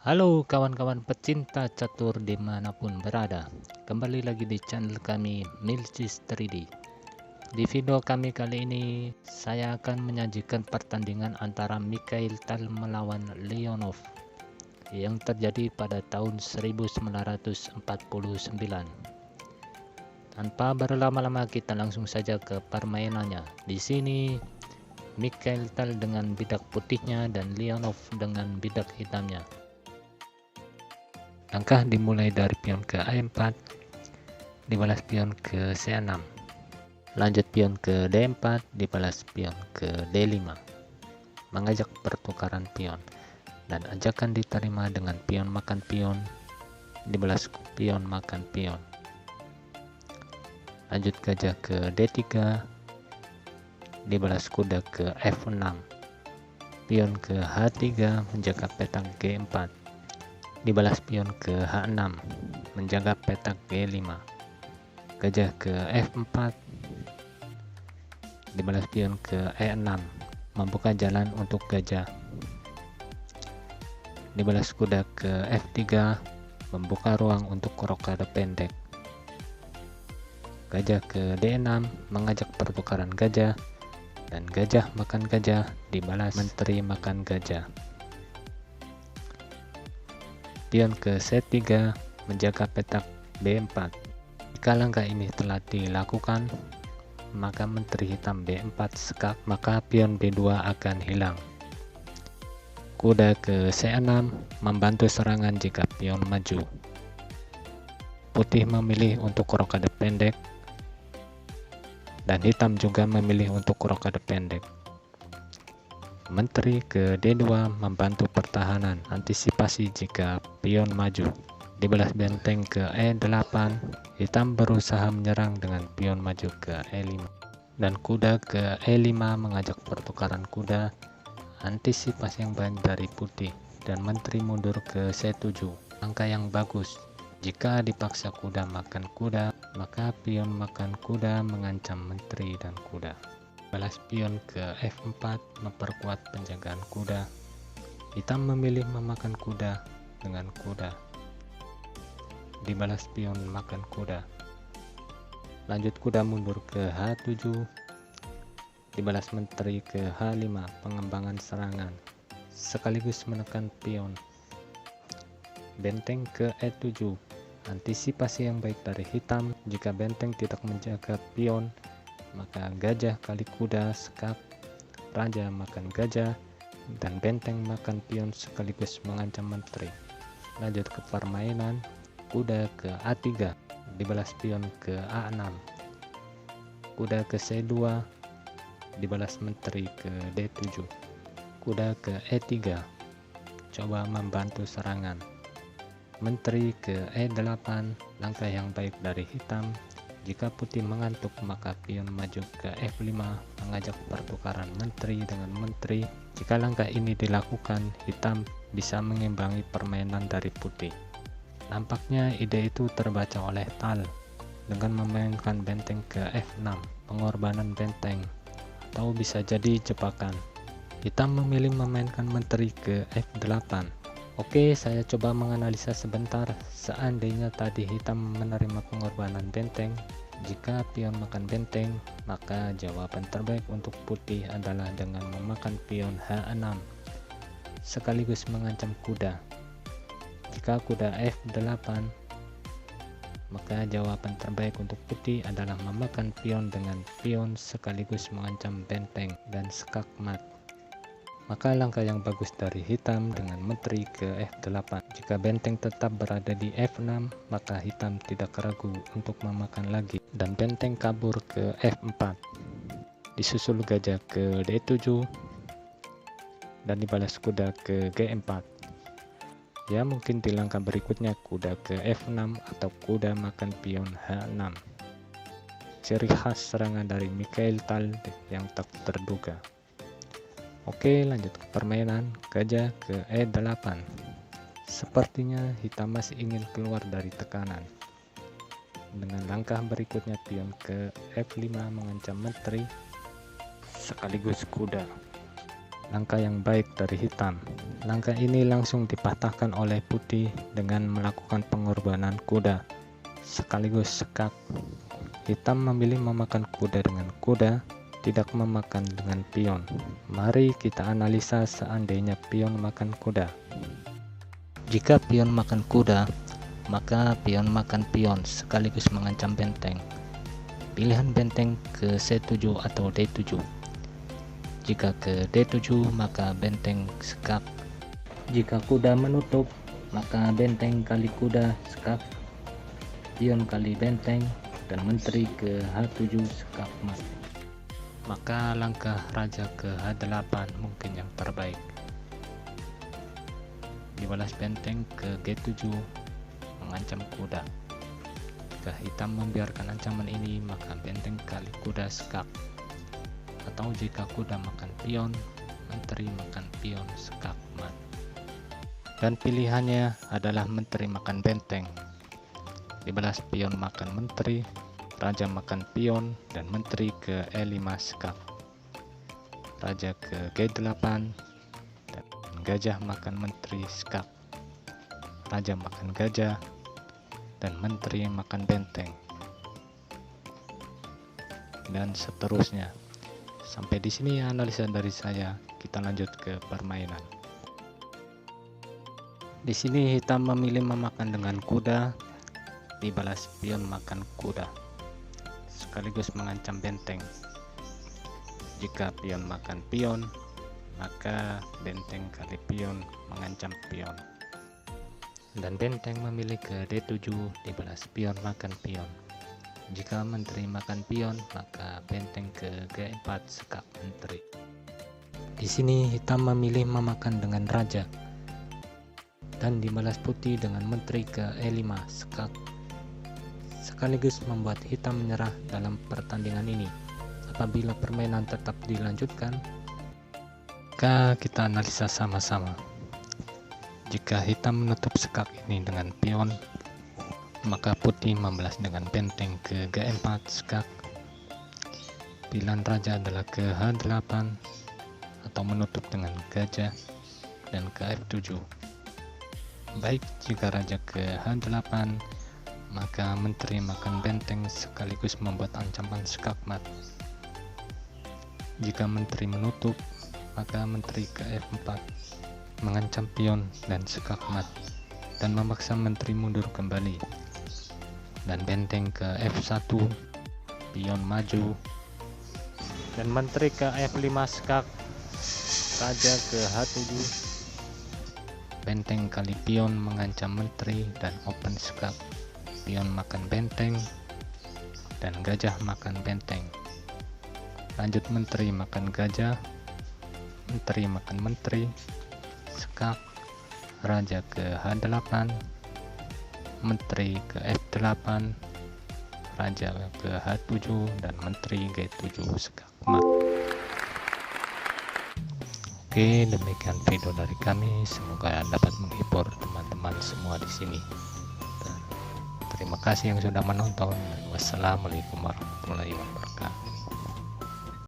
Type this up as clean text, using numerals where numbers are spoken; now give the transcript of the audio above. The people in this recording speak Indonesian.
Halo kawan-kawan pecinta catur dimanapun berada. Kembali lagi di channel kami Milcis 3D. Di video kami kali ini saya akan menyajikan pertandingan antara Mikhail Tal melawan Leonov yang terjadi pada tahun 1949. Tanpa berlama-lama kita langsung saja ke permainannya. Di sini Mikhail Tal dengan bidak putihnya dan Leonov dengan bidak hitamnya. Langkah dimulai dari pion ke A4, dibalas pion ke C6, lanjut pion ke D4, dibalas pion ke D5, mengajak pertukaran pion, dan ajakan diterima dengan pion makan pion, dibalas pion makan pion. Lanjut gajah ke D3, dibalas kuda ke F6, pion ke H3 menjaga petak G4, dibalas pion ke H6 menjaga petak G5, gajah ke F4, dibalas pion ke E6 membuka jalan untuk gajah, dibalas kuda ke F3 membuka ruang untuk rokade pendek, gajah ke D6 mengajak pertukaran gajah, dan gajah makan gajah dibalas menteri makan gajah. Pion ke C3 menjaga petak B4. Jika langkah ini telah dilakukan, maka menteri hitam B4 sekak, maka pion B2 akan hilang. Kuda ke C6 membantu serangan jika pion maju. Putih memilih untuk rokade pendek, dan hitam juga memilih untuk rokade pendek. Menteri ke D2 membantu pertahanan, antisipasi jika pion maju. Dibalas benteng ke E8, hitam berusaha menyerang dengan pion maju ke E5. Dan kuda ke E5 mengajak pertukaran kuda, antisipasi yang baik dari putih. Dan menteri mundur ke C7, angka yang bagus. Jika dipaksa kuda makan kuda, maka pion makan kuda mengancam menteri dan kuda. Balas pion ke F4 memperkuat penjagaan kuda. Hitam memilih memakan kuda dengan kuda. Dibalas pion makan kuda. Lanjut kuda mundur ke H7. Dibalas menteri ke H5 pengembangan serangan sekaligus menekan pion. Benteng ke E7, antisipasi yang baik dari hitam. Jika benteng tidak menjaga pion, maka gajah kali kuda sekak, raja makan gajah, dan benteng makan pion sekaligus mengancam menteri. Lanjut ke permainan, kuda ke A3, dibalas pion ke A6, kuda ke C2, dibalas menteri ke D7, kuda ke E3, coba membantu serangan. Menteri ke E8, langkah yang baik dari hitam. Jika putih mengantuk, maka pion maju ke F5 mengajak pertukaran menteri dengan menteri. Jika langkah ini dilakukan, hitam bisa mengimbangi permainan dari putih. Nampaknya ide itu terbaca oleh Tal dengan memainkan benteng ke F6, pengorbanan benteng, atau bisa jadi jebakan. Hitam memilih memainkan menteri ke F8. Oke, saya coba menganalisa sebentar. Seandainya tadi hitam menerima pengorbanan benteng, jika pion makan benteng, maka jawaban terbaik untuk putih adalah dengan memakan pion H6 sekaligus mengancam kuda. Jika kuda F8, maka jawaban terbaik untuk putih adalah memakan pion dengan pion sekaligus mengancam benteng dan sekak mat. Maka langkah yang bagus dari hitam dengan menteri ke F8. Jika benteng tetap berada di F6, maka hitam tidak ragu untuk memakan lagi dan benteng kabur ke F4. Disusul gajah ke D7 dan dibalas kuda ke G4. Ya, mungkin di langkah berikutnya kuda ke F6 atau kuda makan pion H6. Ciri khas serangan dari Mikhail Tal yang tak terduga. Oke, lanjut ke permainan, gajah ke E8. Sepertinya hitam masih ingin keluar dari tekanan. Dengan langkah berikutnya pion ke F5 mengancam menteri sekaligus kuda. langkah yang baik dari hitam. Langkah ini langsung dipatahkan oleh putih dengan melakukan pengorbanan kuda sekaligus sekak. Hitam memilih memakan kuda dengan kuda, tidak memakan dengan pion. Mari kita analisa seandainya pion makan kuda. Jika pion makan kuda, maka pion makan pion sekaligus mengancam benteng. Pilihan benteng ke C7 atau D7. Jika ke D7, maka benteng sekak. Jika kuda menutup, maka benteng kali kuda sekak, pion kali benteng, dan menteri ke H7 sekak mat. Maka langkah raja ke H8 mungkin yang terbaik. Dibalas benteng ke G7 mengancam kuda. Jika hitam membiarkan ancaman ini, maka benteng kali kuda sekak. Atau jika kuda makan pion, menteri makan pion sekak mat. Dan pilihannya adalah menteri makan benteng. Dibalas pion makan menteri, raja makan pion, dan menteri ke E5 sekak. Raja ke G8, dan gajah makan menteri sekak. Raja makan gajah, dan menteri makan benteng. Dan seterusnya. Sampai di sini analisa dari saya. Kita lanjut ke permainan. Di sini hitam memilih memakan dengan kuda, dibalas pion makan kuda, sekaligus mengancam benteng. Jika pion makan pion, maka benteng kali pion mengancam pion. Dan benteng memilih ke D7, dibalas pion makan pion. Jika menteri makan pion, maka benteng ke G4 sekak menteri. Di sini hitam memilih memakan dengan raja, dan dibalas putih dengan menteri ke E5 sekak, sekaligus membuat hitam menyerah dalam pertandingan ini. Apabila permainan tetap dilanjutkan, maka kita analisa sama-sama. Jika hitam menutup sekak ini dengan pion, maka putih membalas dengan benteng ke G4 sekak. Pilihan raja adalah ke H8 atau menutup dengan gajah dan ke F7. Baik, jika raja ke H8, maka menteri makan benteng sekaligus membuat ancaman sekak mat. Jika menteri menutup, maka menteri ke F4 mengancam pion dan sekak mat dan memaksa menteri mundur kembali. Dan benteng ke F1, pion maju, dan menteri ke F5 sekak, raja ke H7, benteng kali pion mengancam menteri dan open sekak, pion makan benteng, dan gajah makan benteng. Lanjut menteri makan gajah, menteri makan menteri, sekak, raja ke H8, menteri ke F8, raja ke H7, dan menteri G7 sekak mat. Oke, demikian video dari kami. Semoga dapat menghibur teman-teman semua di sini. Dan terima kasih yang sudah menonton. Wassalamualaikum warahmatullahi wabarakatuh.